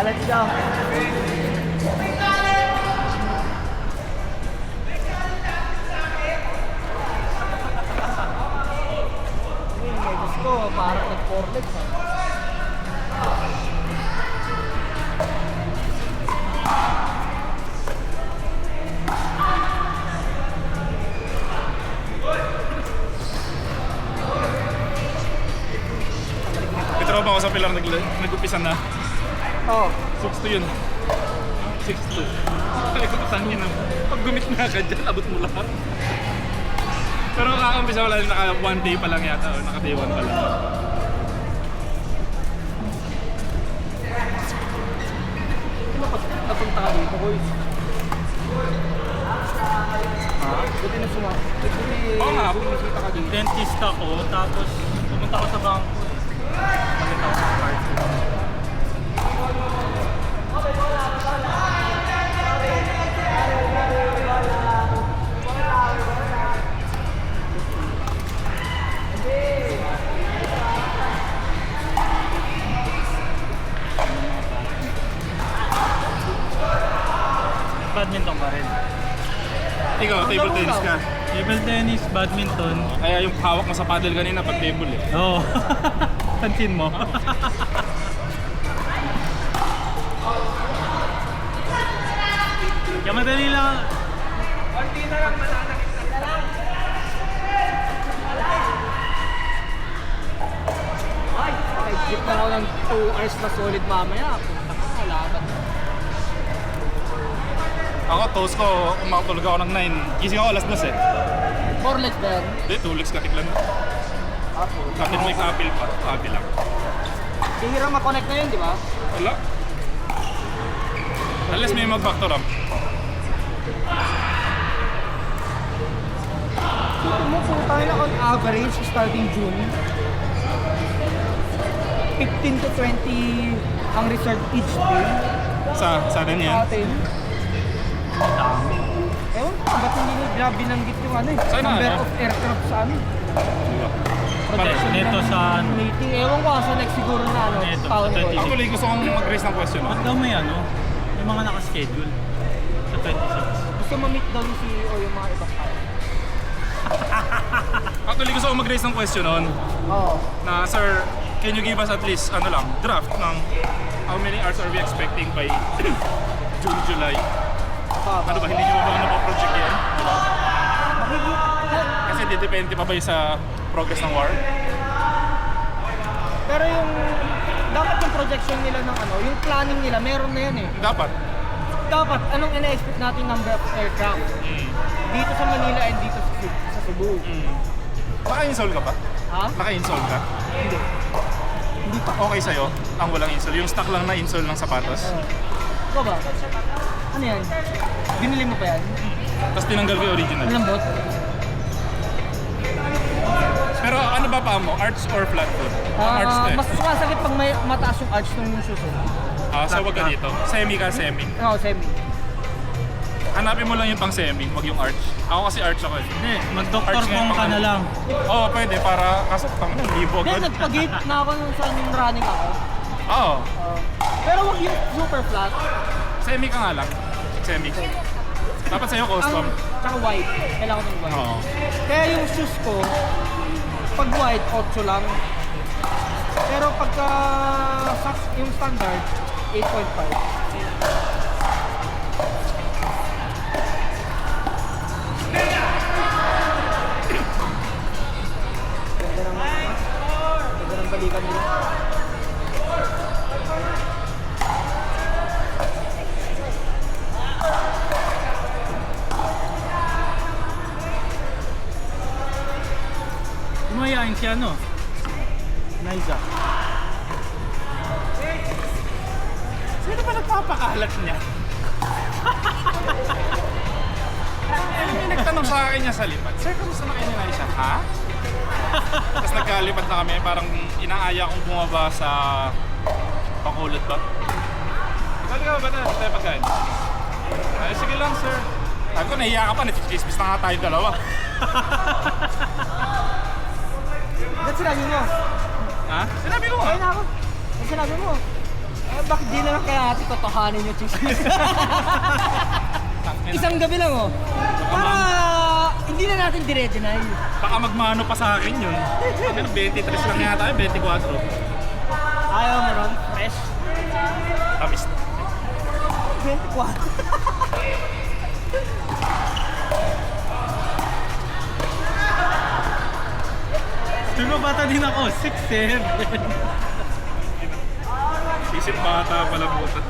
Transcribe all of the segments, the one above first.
Let's go. Gusto ko, parang nag-4 legs ha. Kitraw ba ako sa pilar nag-upisan na? Oo. 6'2 yun. 6'2. Ay, kutangin na. Pag gumit na agad dyan, abot mo lahat. Pero kakampisa wala, naka 1 day pa lang yata, o naka day 1 pa lang. Napunta ka dito, boys. Ha? Buti na sumama. Oo nga. Bumisita ka dito. Dentist ako, tapos pumunta ako sa bangko. Palit ako sa card. Badminton pa rin. Ikaw, table tennis ka. Table tennis, badminton. Kaya yung hawak mo sa paddle kanina pag table eh. Oo. Pansin mo. Kaya madali lang. Konti na lang, mananakit na lang. Ay, jeep na ako ng 2 hours na solid mamaya. Punta ko, kalaban. Ako, toast ko, umakatulog ako ng 9. Gising ako alas 2 eh. 4 legs ba yan? Hindi, 2 legs katiklan na. Apo. Kapit may kapil pa, kapil lang. Hihirang makonect na yun, di ba? Wala. Unless may mag-back to ramp. Dito mo, kung tayo na on average starting June, 15 to 20 ang reserve each day Sa atin yan. sa atin. Ewan ko, ba't hindi nyo grabe binanggit yung ano eh? Saan na, Number ano? of aircraft sa ano? Projection dito sa Meeting, ewan ko, sa next siguro na ano, Ito, town sa hall. 26. Actually, gusto kong mag-raise ng question. ba't daw may ano? May mga nakaschedule sa 26. Gusto ma-meet daw yung CEO yung mga ibang tao. Actually, gusto kong mag-raise ng question on Oo. na, sir, can you give us at least, ano lang, draft ng how many hours are we expecting by June, July? Ano ba, hindi nyo ba napaproject yan? Kasi didepende pa ba yun sa progress ng war? Pero yung, dapat yung projection nila ng ano, yung planning nila, meron na yan eh. Dapat. Dapat, anong ina-expect natin number of aircraft? Dito sa Manila and dito sa Cebu. Naka-install ka ba? Ha? Naka-install ka? Hindi. Hindi pa. Okay sa'yo, ang walang install. Yung stock lang na install ng sapatos. Ikaw ba? Ano yan? Binili mo pa yan? Tapos tinanggal ko yung original. Malambot? Pero ano ba pa mo? Arch or flat foot? Arch to eh. Mas sumasakit pag may mataas yung arch ng susunod. So wag ka dito. Semi ka, semi. Oo, semi. Hanapin mo lang yung pang semi, wag yung arch. Ako kasi arch ako eh. Hindi, mag-doctor Arch ngayon kung ka pang na ano. lang. Oo, pwede para kaso tang ng libo Hindi, agad. nagpag-gate na ako nung saan yung running ako. Oo. Pero wag yung super flat. Semi ka nga lang. Semi. Dapat sa'yo custom. Tsaka white. Kailangan ng white. Oo. Kaya yung shoes ko, pag white, 8 lang. Pero pagka socks, yung standard, 8.5. Ganda ng balikan nila. Umayain si ano? Naiza. Sino ba nagpapakalat niya? May nagtanong sa akin niya sa lipat, sir, kamusta na kayo ni Naisha? Ha? Tapos nagkalipat na kami, parang inaaya kong bumaba sa Bacolod ba? Sabi ka ba na? Tayo pagkain? Ay, sige lang, sir. Sabi ko, nahiya ka pa, nagkikismis na nga tayo dalawa. Ba't sinabi mo? Ha? Sinabi ko nga. Ayun na ako. Ba't sinabi mo? bakit di na lang kaya natin totohanin yung chismis? Isang gabi lang oh. Para hindi na natin dire-deny. Baka magmano pa sa akin yun. Ano, 23 lang yata, 24. Ayaw mo ron, fresh. Tapos, 24. Di ba bata din ako? 6'7". isip bata pala buta.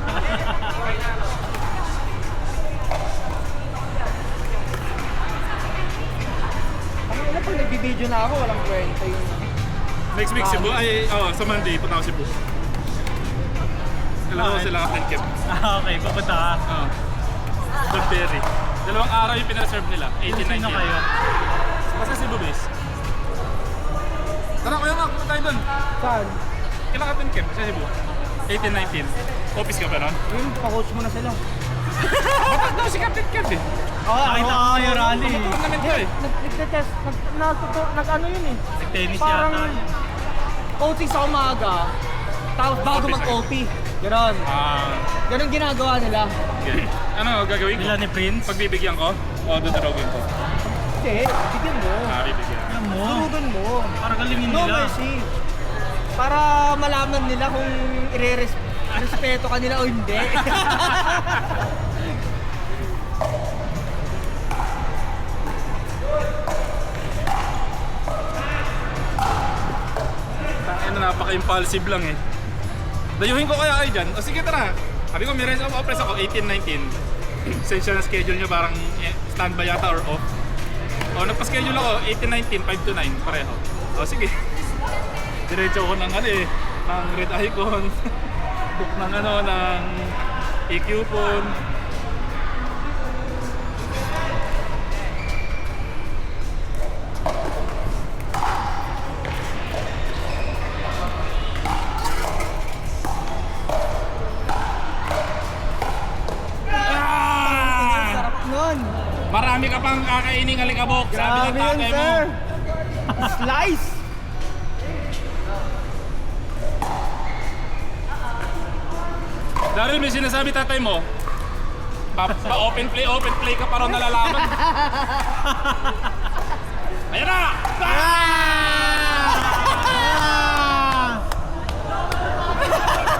Ano pag nagbibideo na ako, walang kwenta yung... Next week Cebu, ay, sa Monday, punta ako Cebu. Alam ko Bakit? sila ka-Ken. Okay, pupunta ka. Goldberry. 2 araw yung pinaserve nila, 18-19. Sino kayo? Basta Cebu base. Tara, kuya nga, punta tayo doon. Saan? Kailan ka Ken, sa Cebu? 18-19. Office ka ba nun? Yung pa-coach mo na sila. Batak daw si Captain Kev eh. Nakita ko kayo rally. Tournament ka eh. Nag-test, nag-ano yun eh. Nag-tennis Parang yata. coaching sa umaga, tapos bago Office mag-OP. Ganon. Ganon ginagawa nila. Okay. Ano gagawin ko? Nila ni Prince. Pagbibigyan ko? O dudurogin ko? Hindi, bigyan mo. Bibigyan. Alam mo, Durugan mo. para galingin No nila. mercy. Para malaman nila kung respeto ka nila o hindi. Ano, napaka-impulsive lang eh. Dayuhin ko kaya kayo dyan. O sige tara. Sabi ko may rest of press ako 18-19. Since siya na schedule nyo parang standby yata or off. O nagpa-schedule ako 18-19, 5 to 9 pareho. O sige. Diretso ko ng ano eh, ng red icon. Book ng ano, ng EQ phone. Sarap nun. Marami ka pang kakaining alikabok. Sabi ng Grabe yun, tatay mo. sir. Slice. Daryl, may sinasabi tatay mo. Pa-open play ka pa rin nalalaman. Ayan na!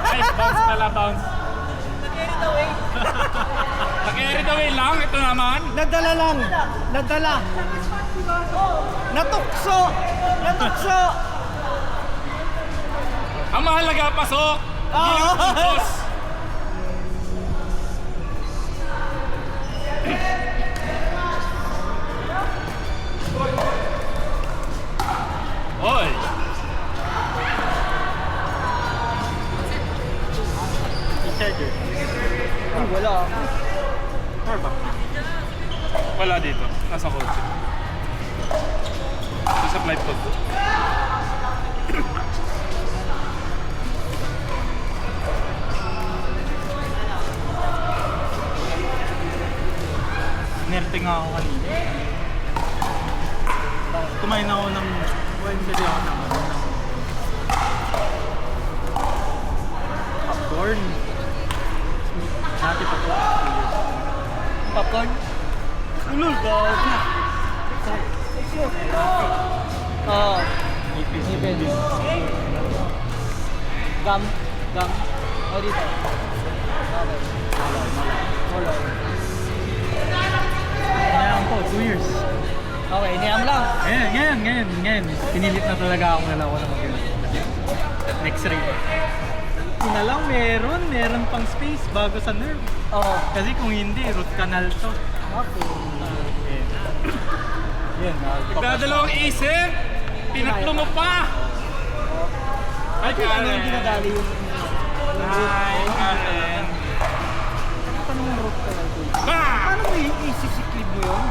Ay, bounce pala, bounce. Nag-carried away lang, ito naman. Nadala lang. Nadala. Natukso. Natukso. Ang mahalaga, pasok. Hindi yung tutos. Oy! Charger. Ay, wala. Power bank. Wala dito. Nasa kotse. Ito sa flight code. Nerte nga ako kanina. Kumain ako ng... Bili ako ng popcorn. Dati pa po. Popcorn. Ulul, God. Oo. Ipin. Gum. O dito. Malay. Kailangan ko, 2 years. Okay, iniyam lang. Ngayon. Pinilit na talaga ako na lang ako na mag-inom. Next ray. Yun na lang, meron pang space bago sa nerve. Oo. Kasi kung hindi, root canal to. Okay. Yan, Nagdadalawang isip! Pinatlo mo pa! Ay, Ano yung Karen! dinadali yung... Hi, Karen! Tanong mo root canal ko. Bah! Paano mo isisiklib mo yun?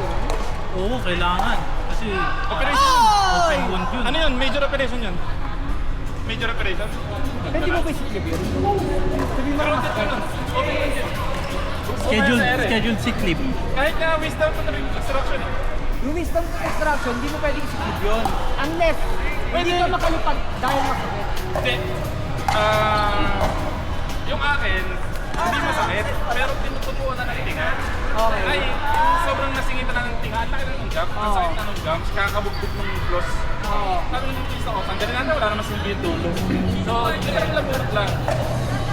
Oo, kailangan. Kasi Operation yun. open wound yun. Ano yun? Major operation yun? Major operation? Pwede mo ba isiklib yun? Sabi mo Pero naman. ito yun. Open wound yun. Scheduled sick leave. Kahit na wisdom pa na extraction eh. Yung wisdom extraction, hindi mo pwede isiklib yun. Unless, hindi ka makalipad dahil masakit. Hindi. Yung akin, hindi masakit, pero tinutubuan na ng tinga. Okay. Ay, sobrang nasingitan na ng tinga. Ang laki na ng gum, ang sakit na ng gums, kakabugbog ng floss. Oo. Sabi ng twist ako, tanggalin natin, wala naman silbi yung dulo. So, labot lang.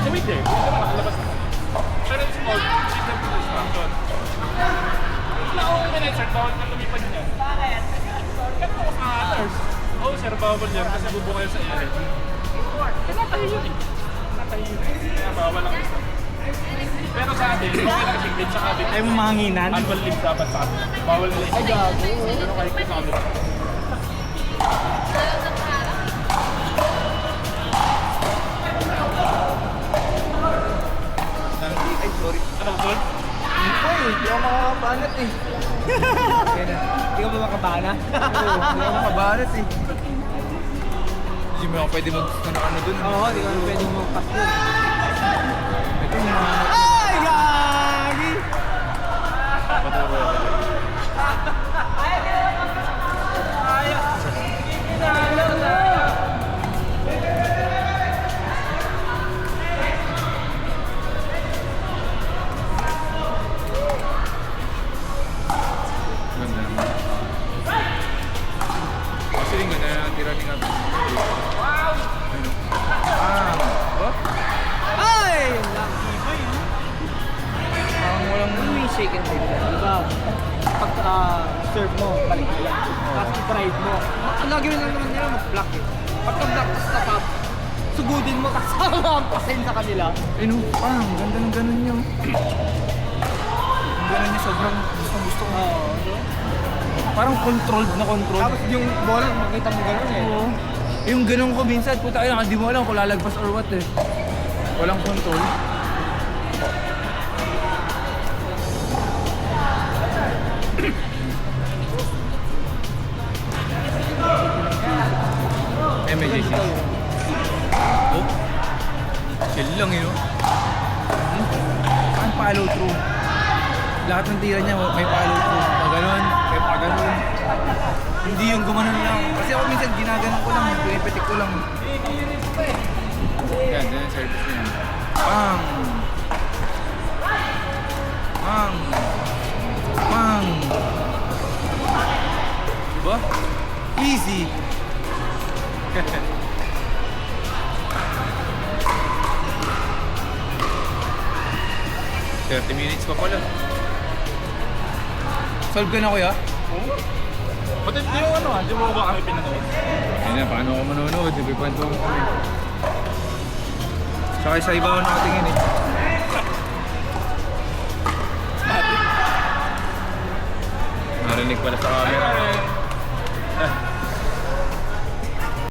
So, wait there, hindi naman nakalabas na. Pero it's called system to destruction. Wala akong minensert, bawal na lumipad niya. Bakit? Ganito ko sa others. Oo, sir, bawal yan kasi bubuo kayo sa ere. Kaya natayo yun eh. Natayo yun eh. Kaya bawal ang isa. Pero sa atin, okay lang kasing sa kabit. Ayaw mo mahanginan? Annual leave dapat sa atin. Bawal nila isa. Ay, gago. Pero kahit sa kabit. Ay, sorry. Ano ba, Tol? Ay, hindi ako makakabanat eh. Hindi ka ba makabana? Oo, hindi ako makabanat eh. Hindi mo ako pwede mag-ano dun. Oo, hindi ka na pwede magpas dun. Ito yung mga... Ay, gagi! Paturo yan. Ganda naman. Kasi rin ganda na tira ni Gabi. Ayun o. Ah! Ba? Ay! Yun lang. Parang walang... Ano yung shake and bake? Diba? Pag serve mo, balik mo lang. Tapos i-drive mo. Ang lagi mo lang naman nila mag-block eh. Pagka-block tapos na-pop, sugudin mo tapos hampasin sa kanila. Ayun o. Parang ganda ng ganun niya. Ang ganun niya sobrang gusto ko. Oo. Parang controlled na control. Tapos yung bola, makita mo gano'n eh. Oo. Yung ganun ko minsan, puta ayun, hindi mo alam kung lalagpas or what eh. Walang control. MJC. Oh. Chill lang yun. Saan follow through? Lahat ng tira niya may follow through. Pag ganun, may pag ganun. Hindi yung gumanon lang. Kasi ako minsan ginaganon ko lang, pinipitik ko lang. Yan, yan yung service niya. Bang! Bang! Bang! Diba? Easy! 30 minutes pa pala. Solve ka na kuya? Oo. Ba't hindi yung ano hindi mo ba kami pinanood? Ayun na, paano ako manonood? Sabi kwento mo kami. Tsaka sa iba ako nakatingin eh. Narinig pala sa camera.